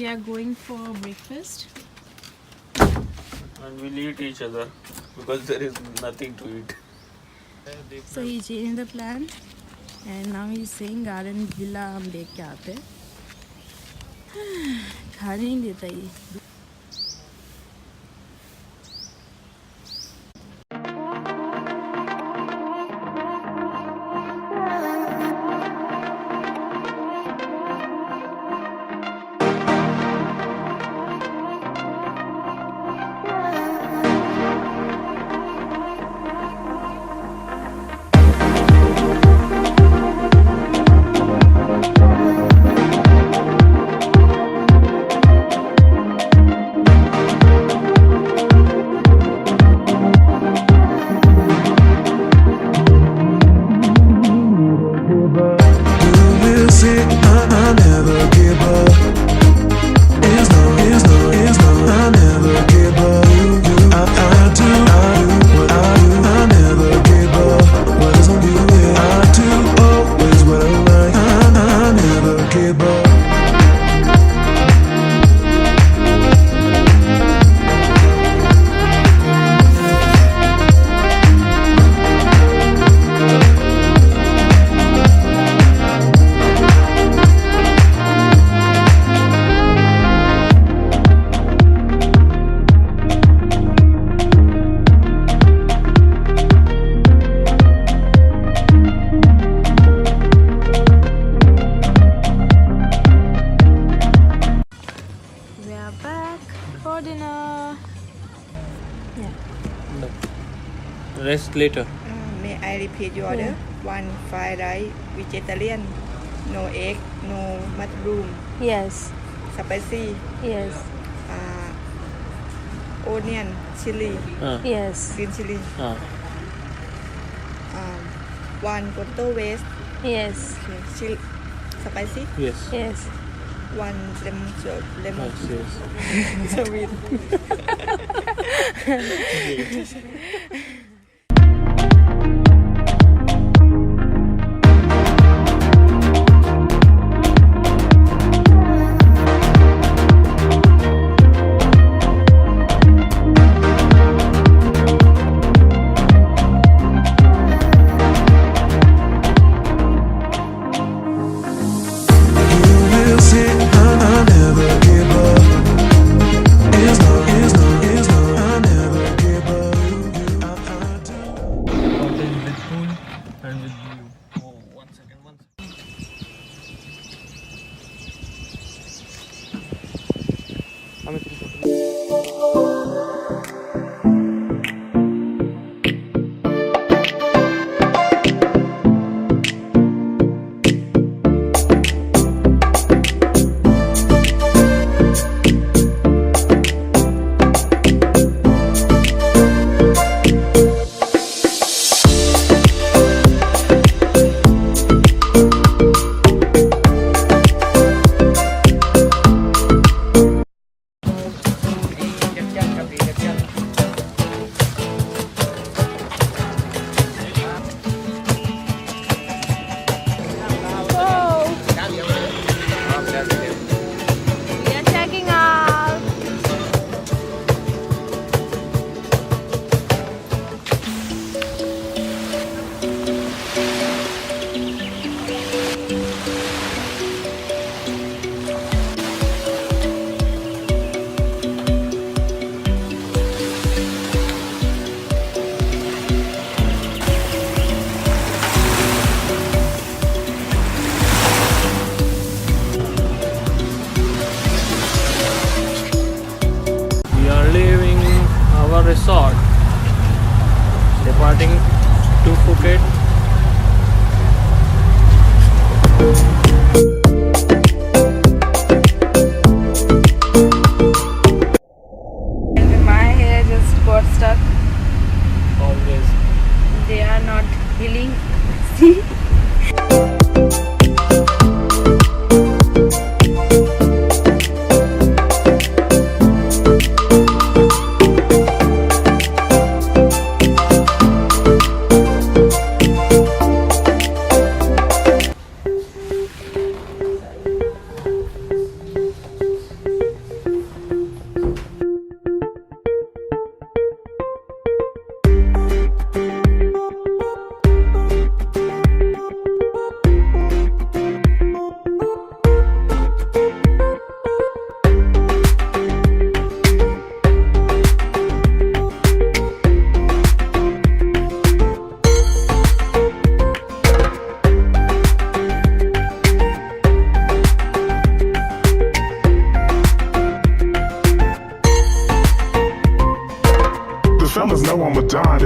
we are going for breakfast. And we'll eat each other because there is nothing to eat. So he changed the plan and now he's saying garden villa हम देख के आते हैं. खाने ही देता ये. Rest later. May I repeat your order? One fried rice, vegetarian, no egg, no mushroom, Yes. spicy, Yes. onion, chili, Yes. green chili. One potato waste, Yes. chili, spicy. Yes. Yes. One lemon Yes. sweet.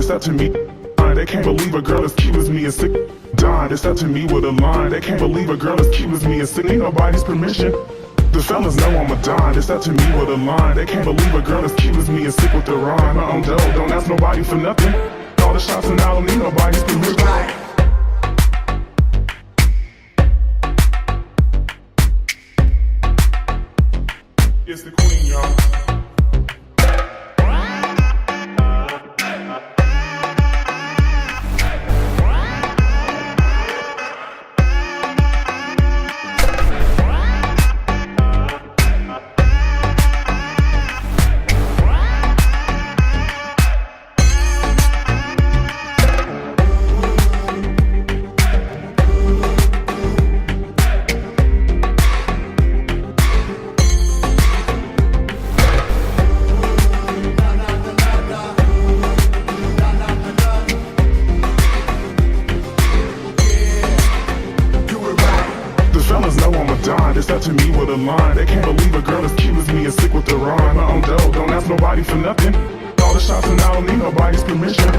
It's up to me. They can't believe a girl as cute as me is sick. Dying, it's up to me with a line. They can't believe a girl as cute as me is sick. Ain't nobody's permission. The fellas know I'm a dime. It's up to me with a line. They can't believe a girl as cute as me is sick with the rhyme. My own dough, don't ask nobody for nothing. All the shots and I don't need nobody's permission. It's the queen, y'all. It's up to me with a line. They can't believe a girl as cute as me is sick with the rhyme. My own dough, don't ask nobody for nothing. All the shots and I don't need nobody's permission.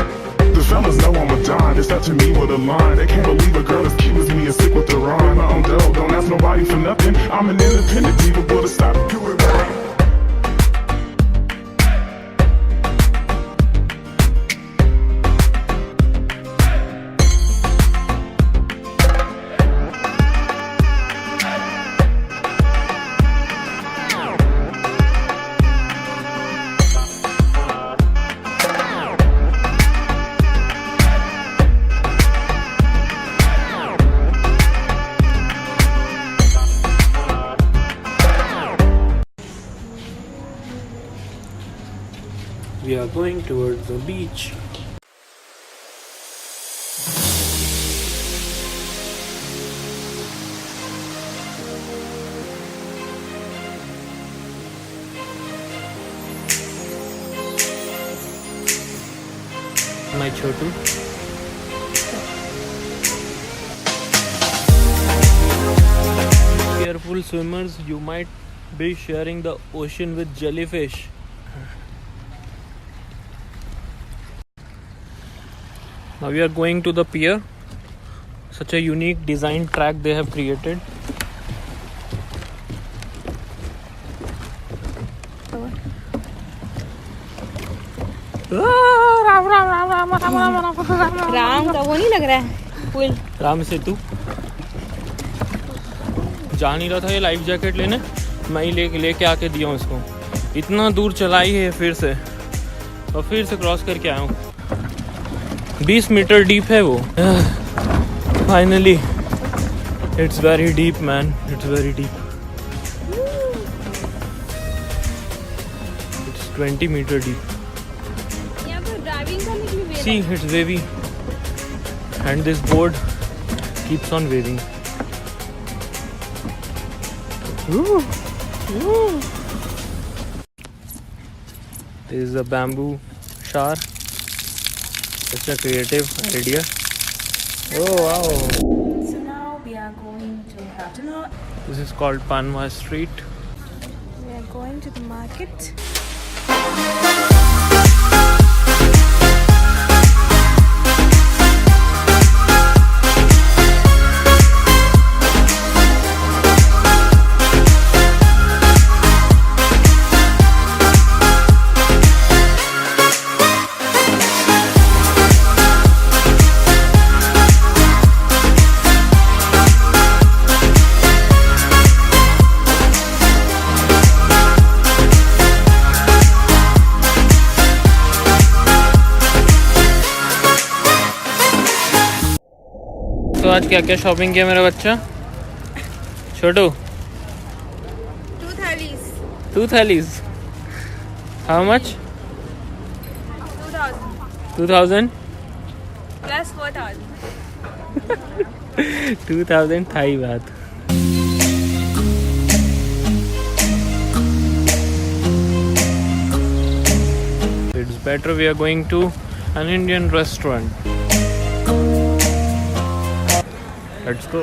The fellas know I'm a dime. It's up to me with a line. They can't believe a girl as cute as me is sick with the rhyme. My own dough, don't ask nobody for nothing. I'm an independent diva, but to stop. Do it right. We are going towards the beach. My Chotu. Careful swimmers, you might be sharing the ocean with jellyfish. Now we are going to the pier. Such a unique design track they have created. Ram का वो नहीं लग रहा है पुल। राम सेतु। जा नहीं रहा था ये लाइफ जैकेट लेने, मैं ही लेके आके दिया हूँ इसको। इतना दूर चलाई है फिर से, और फिर से क्रॉस करके आया हूँ। 20 मीटर डीप है वो। Finally it's very deep man, it's very deep. It's 20 metre deep. See, it's wavy, and this board keeps on waving. Woo. Woo. This is a bamboo shower. Such a creative idea. Oh wow! So now we are going to have dinner. This is called Panwa Street. We are going to the market. तो आज क्या क्या shopping किया मेरा बच्चा Chhotu? 2 thalis. 2 thalis. How much? 2000 plus 4000। 2000 Thai baht. It's better we are going to an Indian restaurant. Let's go.